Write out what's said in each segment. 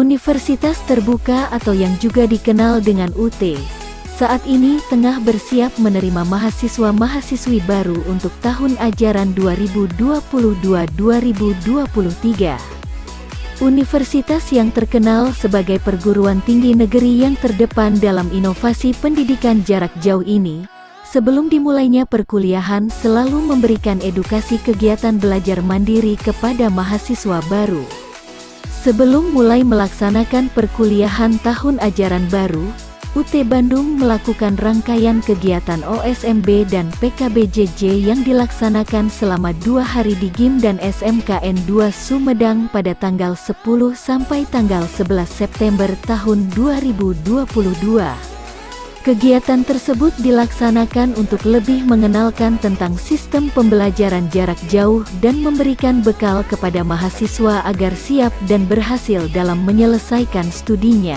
Universitas Terbuka atau yang juga dikenal dengan UT, saat ini tengah bersiap menerima mahasiswa-mahasiswi baru untuk tahun ajaran 2022-2023. Universitas yang terkenal sebagai perguruan tinggi negeri yang terdepan dalam inovasi pendidikan jarak jauh ini, sebelum dimulainya perkuliahan selalu memberikan edukasi kegiatan belajar mandiri kepada mahasiswa baru. Sebelum mulai melaksanakan perkuliahan tahun ajaran baru, UT Bandung melakukan rangkaian kegiatan OSMB dan PKBJJ yang dilaksanakan selama 2 hari di GIM dan SMKN 2 Sumedang pada tanggal 10 sampai tanggal 11 September tahun 2022. Kegiatan tersebut dilaksanakan untuk lebih mengenalkan tentang sistem pembelajaran jarak jauh dan memberikan bekal kepada mahasiswa agar siap dan berhasil dalam menyelesaikan studinya.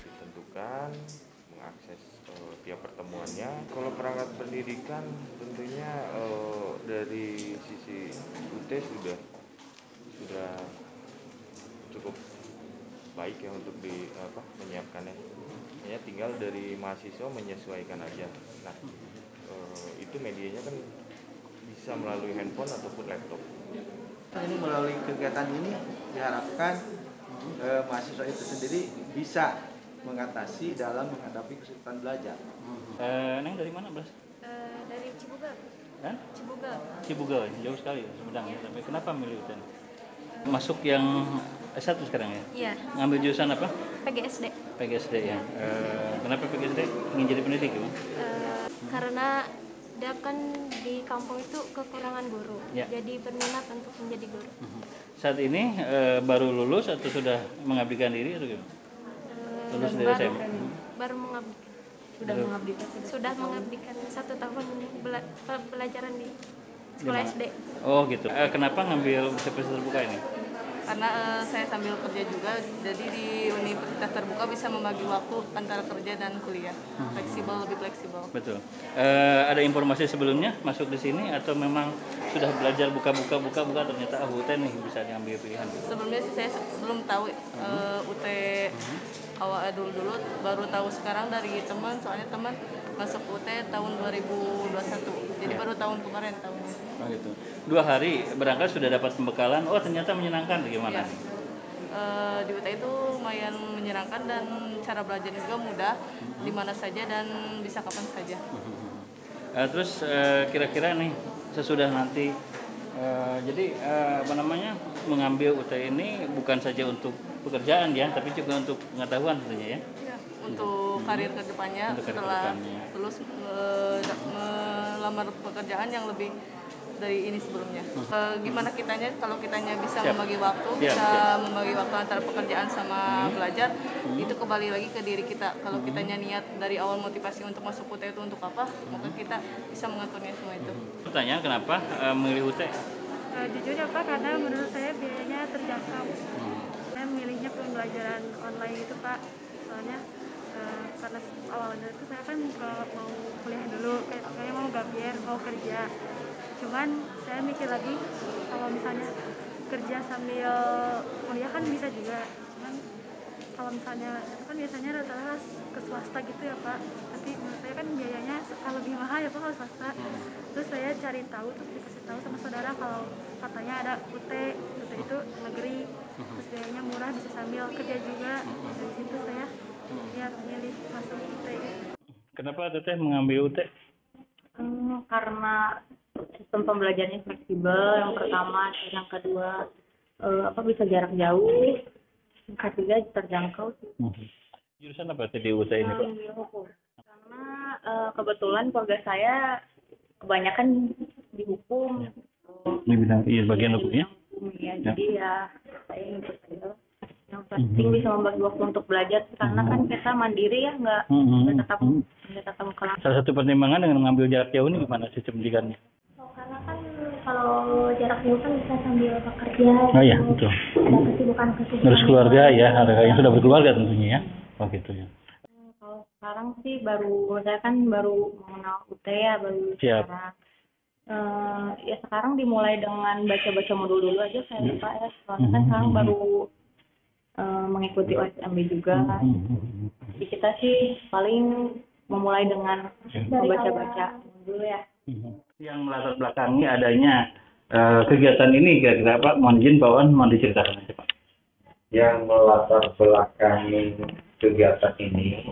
Ditentukan, mengakses tiap pertemuannya. Kalau perangkat pendidikan tentunya dari sisi UT sudah cukup baik ya untuk menyiapkannya. Ya, tinggal dari mahasiswa menyesuaikan aja. Nah, itu medianya kan bisa melalui handphone ataupun laptop. Ini melalui kegiatan ini diharapkan mahasiswa itu sendiri bisa mengatasi dalam menghadapi kesulitan belajar. Neng dari mana, Blas? Dari Cibugal. Hah? Cibugal. Cibugal, jauh sekali ya, Sumedang ya. Sampai kenapa milih UTN? Masuk yang S1 sekarang ya? Iya. Ngambil jurusan apa? PGSD. PGSD ya. Kenapa PGSD? Ingin jadi pendidik ya? Karena dia kan di kampung itu kekurangan guru. Ya. Jadi berminat untuk menjadi guru. Saat ini baru lulus atau sudah mengabdikan diri atau gimana? Lulus dari SMA? Baru mengabdikan. Sudah mengabdikan 1 tahun pelajaran di sekolah SD. Oh gitu. Kenapa ngambil Universitas Terbuka ini? Karena saya sambil kerja juga, jadi di Universitas Terbuka bisa membagi waktu antara kerja dan kuliah, lebih fleksibel. Betul. Ada informasi sebelumnya masuk di sini atau memang sudah belajar buka ternyata UT nih bisa diambil pilihan? Sebelumnya sih saya belum tahu UT awal dulu baru tahu sekarang dari teman, soalnya teman masuk UT tahun 2021, jadi baru tahun kemarin tahunnya. Oh gitu. 2 hari berangkat sudah dapat pembekalan. Oh ternyata menyenangkan, gimana? Ya. Di UT itu lumayan menyenangkan dan cara belajar juga mudah, di mana saja dan bisa kapan saja. Terus kira-kira nih sesudah nanti mengambil UT ini bukan saja untuk pekerjaan ya, tapi juga untuk pengetahuan tentunya ya. Ya, untuk karir kedepannya setelah lulus melamar pekerjaan yang lebih dari ini sebelumnya. Gimana kitanya kalau kitanya bisa membagi waktu, membagi waktu antara pekerjaan sama belajar, itu kembali lagi ke diri kita. Kalau kitanya niat dari awal motivasi untuk masuk UT itu untuk apa, maka kita bisa mengaturnya semua itu. Pertanyaan kenapa memilih UT? Jujur ya Pak, karena menurut saya biayanya terjangkau. Saya memilihnya pembelajaran online itu Pak, soalnya karena awalnya itu saya kan mau kuliah dulu, kayak mau gapir, mau kerja. Cuman saya mikir lagi, kalau misalnya kerja sambil kuliah kan bisa juga. Cuman kalau misalnya itu kan biasanya rata-rata ke swasta gitu ya Pak. Tapi menurut saya kan biayanya lebih mahal ya Pak kalau swasta. Terus saya cari tahu, terus dikasih tahu sama saudara kalau katanya ada UT itu negeri, terus biayanya murah, bisa sambil kerja juga. Dari situ saya milih masuk UT. Kenapa Teteh mengambil UT? Karena sistem pembelajarannya fleksibel, yang pertama, yang kedua bisa jarak jauh, yang ketiga terjangkau. Jurusan apa tadi UT ini Pak? Hukum. Karena kebetulan keluarga saya kebanyakan di hukum. Di bidang bagian hukumnya? Ya, jadi ya saya ikut saja. Yang penting bisa membagi waktu untuk belajar, karena kan kita mandiri ya, nggak tetap kelas. Salah satu pertimbangan dengan mengambil jarak jauh ini gimana sistem pendidikannya? Karena kan kalau jarak jauh kan bisa sambil bekerja. Oh iya, betul. Ada kesibukan. Terus keluarga ya, yang sudah berkeluarga tentunya ya. Oh gitu ya. Kalau sekarang sih saya kan baru mengenal UT ya, baru sekarang. Ya sekarang dimulai dengan baca-baca modul dulu aja kayak Pak ya. Soalnya kan sekarang baru mengikuti OSMB juga. Jadi kita sih paling memulai dengan membaca-baca modul ya. Yang melatar belakangi adanya kegiatan ini kira-kira Pak, mohon izin Pak Wan, mohon diceritakan aja Pak. Yang melatar belakangi kegiatan ini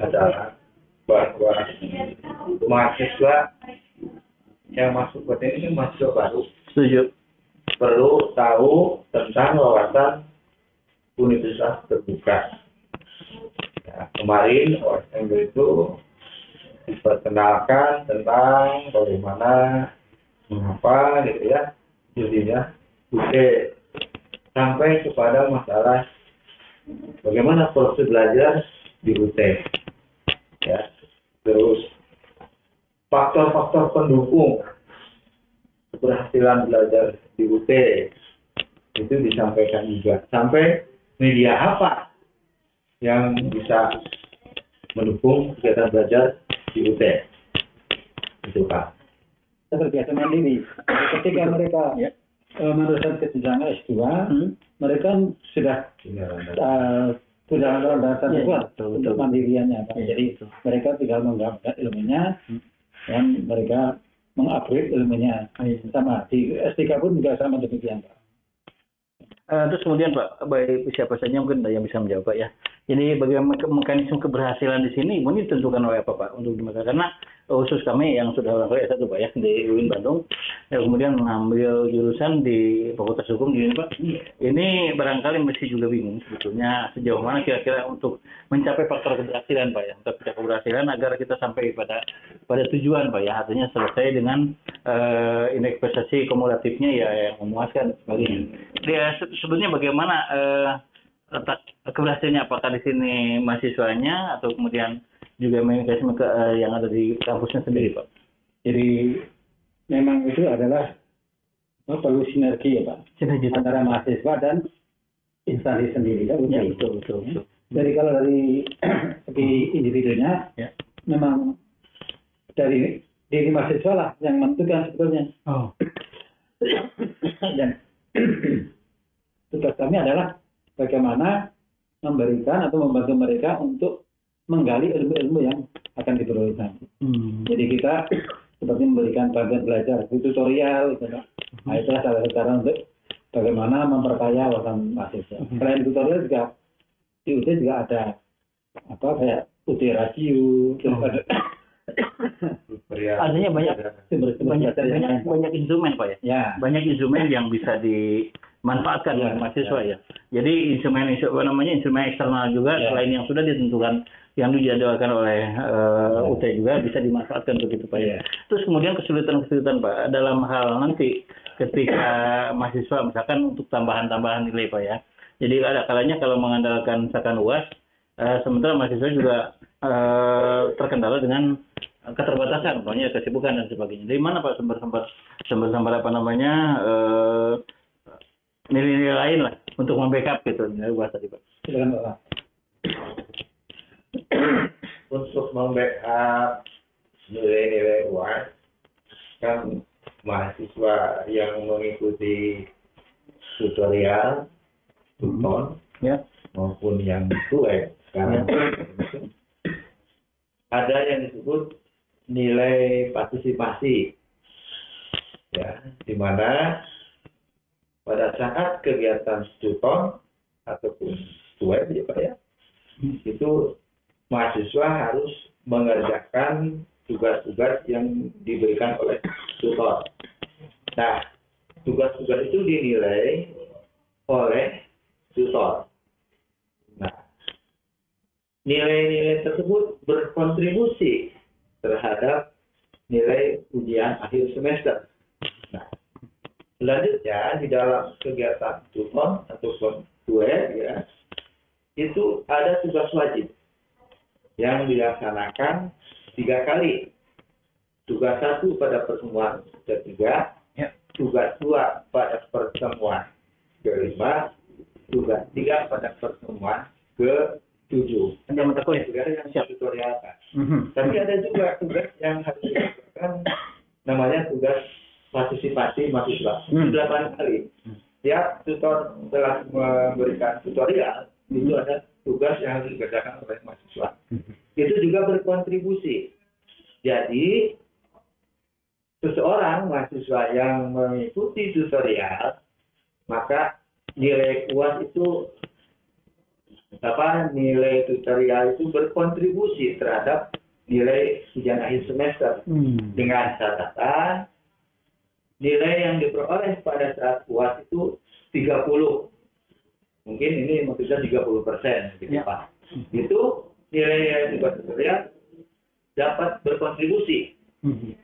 adalah bahwa mahasiswa yang masuk ke ini mahasiswa baru. Setuju. Perlu tahu tentang wawasan universitas terbuka. Ya, kemarin OSMB itu diperkenalkan tentang bagaimana mengapa gitu ya jadinya sampai kepada masalah bagaimana proses belajar di UT ya, terus faktor-faktor pendukung keberhasilan belajar di UT itu disampaikan juga, sampai media apa yang bisa mendukung kegiatan belajar di UT itu Pak. Terbiasa mandiri. Ketika mereka meneruskan ke jenjang S2, mereka sudah landasan kuat untuk mandiriannya Pak. Jadi mereka tinggal menggambarkan ilmunya dan mereka mengupgrade ilmunya. Sama di S3 pun juga sama demikian Pak. Terus kemudian Pak, baik siapa saja mungkin yang bisa menjawab Pak ya. Jadi bagaimana mekanisme keberhasilan di sini ini ditentukan oleh apa Pak untuk mereka? Karena khusus kami yang sudah orang S1 Pak ya di UIN Bandung, ya, kemudian mengambil jurusan di Fakultas Hukum di Pak. Ini barangkali mesti juga bingung sebetulnya sejauh mana kira-kira untuk mencapai faktor keberhasilan Pak ya, untuk keberhasilan agar kita sampai pada tujuan Pak ya, artinya selesai dengan indeks prestasi kumulatifnya ya yang memuaskan sebagainya. Dia sebetulnya bagaimana letak keberhasilannya, apakah di sini mahasiswanya atau kemudian juga mekanisme yang ada di kampusnya sendiri Pak? Jadi memang itu adalah perlu sinergi ya Pak, sinergi antara mahasiswa dan instansi sendiri kan? Ya, betul. Jadi kalau dari segi individunya memang dari diri mahasiswa lah yang menentukan sebetulnya. Dan tugas kami adalah bagaimana memberikan atau membantu mereka untuk menggali ilmu-ilmu yang akan diperolehkan. Jadi kita seperti memberikan bantuan belajar, tutorial, gitu. Nah itulah salah satu cara untuk bagaimana memperkaya wawasan mahasiswa. Selain tutorial juga di UT juga ada kayak UT radio, artinya banyak instrumen Pak ya. Banyak instrumen yang bisa dimanfaatkan oleh mahasiswa ya. Jadi instrumen eksternal juga selain yang sudah ditentukan yang dijadwalkan oleh UT juga bisa dimanfaatkan begitu Pak ya. Terus kemudian kesulitan Pak dalam hal nanti ketika mahasiswa misalkan untuk tambahan nilai Pak ya. Jadi ada kalanya kalau mengandalkan misalkan UAS, sementara mahasiswa juga terkendala dengan keterbatasan, banyak kesibukan dan sebagainya. Dari mana Pak sumber apa namanya nilai-nilai lain lah untuk membackup gitu nilai UAS tadi Pak? Silakan Pak. Untuk membackup nilai-nilai UAS kan mahasiswa yang mengikuti tutorial, tuton maupun yang tuek sekarang ada yang disebut nilai partisipasi ya, di mana pada saat kegiatan tuton ataupun tuek ya Pak ya, itu mahasiswa harus mengerjakan tugas-tugas yang diberikan oleh tutor. Nah, tugas-tugas itu dinilai oleh tutor. Nah, nilai-nilai tersebut berkontribusi terhadap nilai ujian akhir semester. Nah, selanjutnya di dalam kegiatan tuton ataupun tuek ya, itu ada tugas wajib yang dilaksanakan 3 kali. Tugas 1 pada pertemuan ketiga, tugas 2 pada pertemuan kelima, tugas 3 pada pertemuan ke-7. Tugas yang tutorialkan. Tapi ada juga tugas yang harus dilakukan namanya tugas partisipasi mahasiswa. 8 kali. Tiap tutor telah memberikan tutorial, itu ada tugas yang harus dikerjakan oleh mahasiswa. Itu juga berkontribusi. Jadi, seseorang mahasiswa yang mengikuti tutorial, maka nilai UAS itu nilai tutorial itu berkontribusi terhadap nilai ujian akhir semester dengan catatan nilai yang diperoleh pada saat UAS itu 30. Mungkin ini maksudnya 30%, gitu Pak. Itu nilai yang tutorial dapat berkontribusi.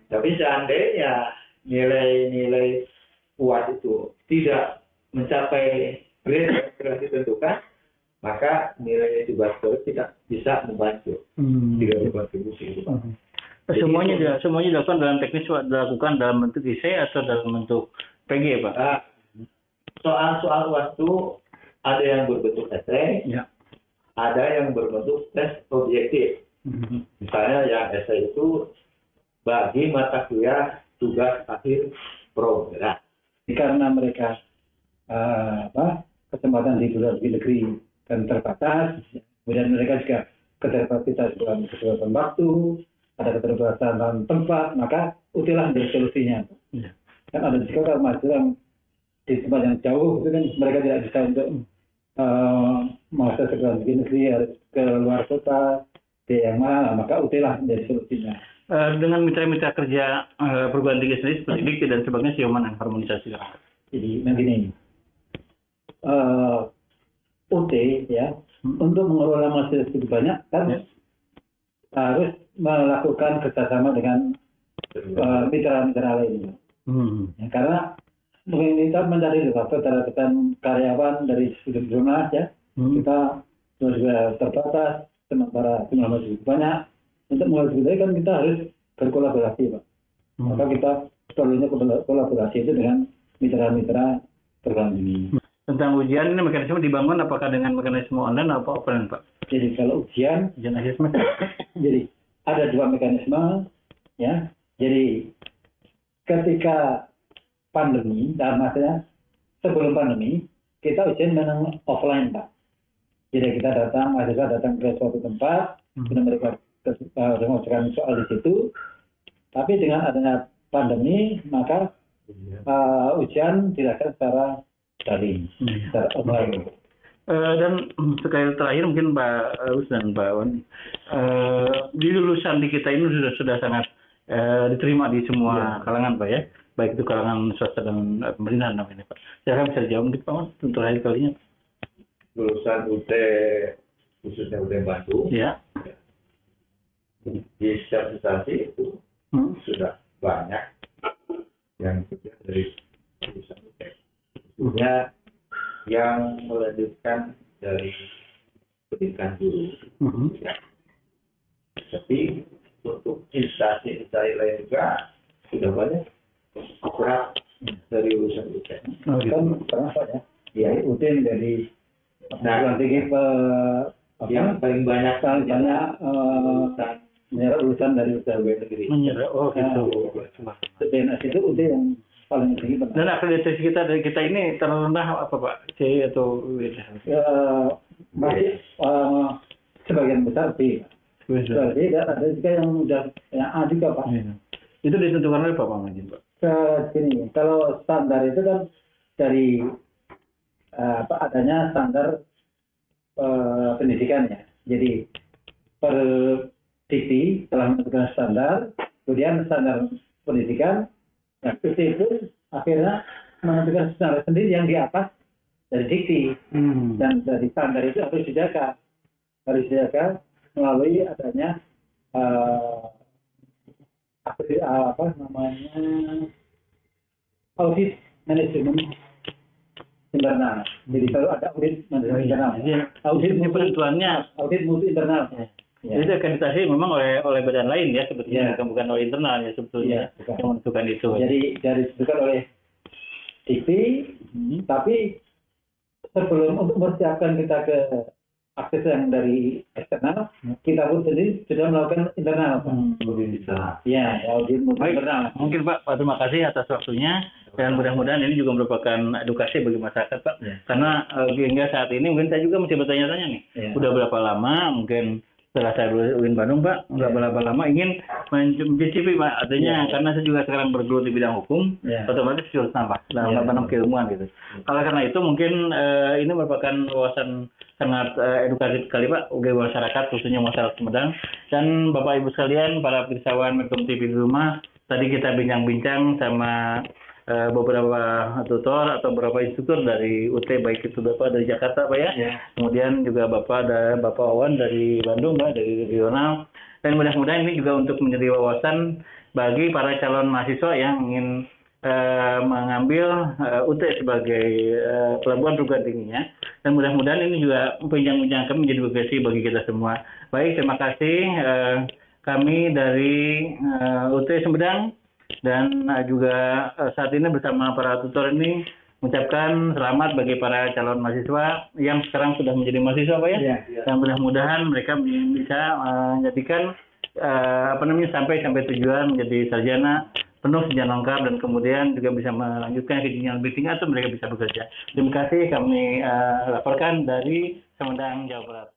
Tapi seandainya nilai-nilai UAS itu tidak mencapai grade yang telah ditentukan, maka nilai tugas tidak bisa membantu, tidak berkontribusi. Semuanya dilakukan dalam teknis, dilakukan dalam bentuk esai atau dalam bentuk PG, Pak? Soal-soal UAS itu ada yang berbentuk esai, ada yang berbentuk tes objektif. Misalnya yang esai itu bagi mata kuliah tugas akhir program. Karena mereka kesempatan di luar negeri dan terbatas, kemudian mereka juga keterbatasan dalam keterbatasan waktu, ada keterbatasan dalam tempat, maka utilah dari solusinya. Kan ada juga kalau mahasiswa yang di tempat yang jauh, itu kan mereka tidak bisa untuk mahasiswa sekolah di negeri harus ke luar kota, yang mana, maka utilah dari solusinya. Dengan mitra-mitra kerja perguruan tinggi sendiri seperti DIKTI dan sebagainya, sejauh mana harmonisasi? Jadi begini, UT ya, untuk mengelola mahasiswa lebih banyak kan harus melakukan kerjasama dengan mitra-mitra lainnya. Ya, karena mungkin kita mencari rekan karyawan dari sudut-sudut ya, kita juga terbatas, sementara jumlah mahasiswa banyak. Untuk mengelola kan kita harus berkolaborasi, Pak. Maka kita perlunya kolaborasi itu dengan mitra-mitra perguruan tinggi. Tentang ujian ini mekanisme dibangun apakah dengan mekanisme online atau offline, Pak? Jadi kalau ujian akhir semester, jadi ada 2 mekanisme, ya. Jadi ketika pandemi, maksudnya sebelum pandemi, kita ujian memang offline, Pak. Jadi kita mahasiswa datang ke suatu tempat, kemudian mereka mengerjakan soal di situ. Tapi dengan adanya pandemi, maka ujian dilakukan secara daring, secara online. Dan sekali terakhir mungkin Mbak Us dan Mbak Wan, di lulusan di kita ini sudah sangat diterima di semua kalangan, Pak ya, baik itu kalangan swasta dan pemerintahan namanya, Pak. Silakan bisa dijawab mungkin Pak Wan untuk terakhir kalinya. Lulusan UT, khususnya UT Bandung, di sertifikasi itu sudah banyak yang sudah dari lulusan UT. Sebenarnya yang melanjutkan dari pendidikan guru. Ya. Tapi untuk instansi lain juga sudah banyak kurang dari lulusan UT. Kan kenapa ya? Ya UT menjadi perguruan tinggi yang paling banyak menyerap lulusan dari luar negeri. Gitu. PNS itu UT yang paling tinggi. Dan akreditasi kita dari kita ini terendah apa Pak? C atau W? Masih sebagian besar B. Ada juga yang udah yang A juga Pak. Itu ditentukan oleh Pak Majid, Pak. Gini, kalau standar itu kan dari adanya standar pendidikannya. Jadi per dikti telah menentukan standar, kemudian standar pendidikan, nah itu akhirnya menentukan standar sendiri yang di atas dari dikti. Dan dari standar itu harus dijaga melalui adanya audit manajemen internal. Jadi kalau ada audit manajemen internal, audit mutu internal. Jadi akreditasi memang oleh badan lain ya sebetulnya, bukan oleh internal ya sebetulnya yang menentukan itu. Jadi ditentukan oleh dikti, tapi sebelum untuk mempersiapkan kita ke akses yang dari eksternal, kita pun sendiri sudah melakukan internal. Bisa. Ya, audit Baik, internal. mungkin Pak, terima kasih atas waktunya dan mudah-mudahan ini juga merupakan edukasi bagi masyarakat Pak. Karena hingga saat ini mungkin saya juga masih bertanya-tanya nih, udah berapa lama mungkin setelah saya UIN Bandung Pak, udah berapa lama ingin mencicipi Pak, artinya karena saya juga sekarang bergelut di bidang hukum, otomatis harus nambah dalam keilmuan gitu. Oleh karena itu mungkin ini merupakan wawasan sangat edukatif sekali Pak, bagi masyarakat khususnya masyarakat Sumedang dan Bapak Ibu sekalian, para pirsawan Metrum TV di rumah. Tadi kita bincang-bincang sama beberapa tutor atau beberapa instruktur dari UT, baik itu Bapak dari Jakarta Pak ya, kemudian juga Bapak dan Bapak Wawan dari Bandung Pak, dari regional, dan mudah-mudahan ini juga untuk menjadi wawasan bagi para calon mahasiswa yang ingin mengambil UT sebagai pelabuhan perguruan tingginya, dan mudah-mudahan ini juga bincang-bincang kami menjadi edukasi bagi kita semua. Baik, terima kasih kami dari UT Sumedang. Dan juga saat ini bersama para tutor ini mengucapkan selamat bagi para calon mahasiswa yang sekarang sudah menjadi mahasiswa Pak ya. Dan mudah-mudahan mereka bisa menjadikan sampai tujuan menjadi sarjana penuh sarjana lengkap dan kemudian juga bisa melanjutkan ke jenjang lebih tinggi atau mereka bisa bekerja. Terima kasih, kami laporkan dari Sumedang, Jawa Barat.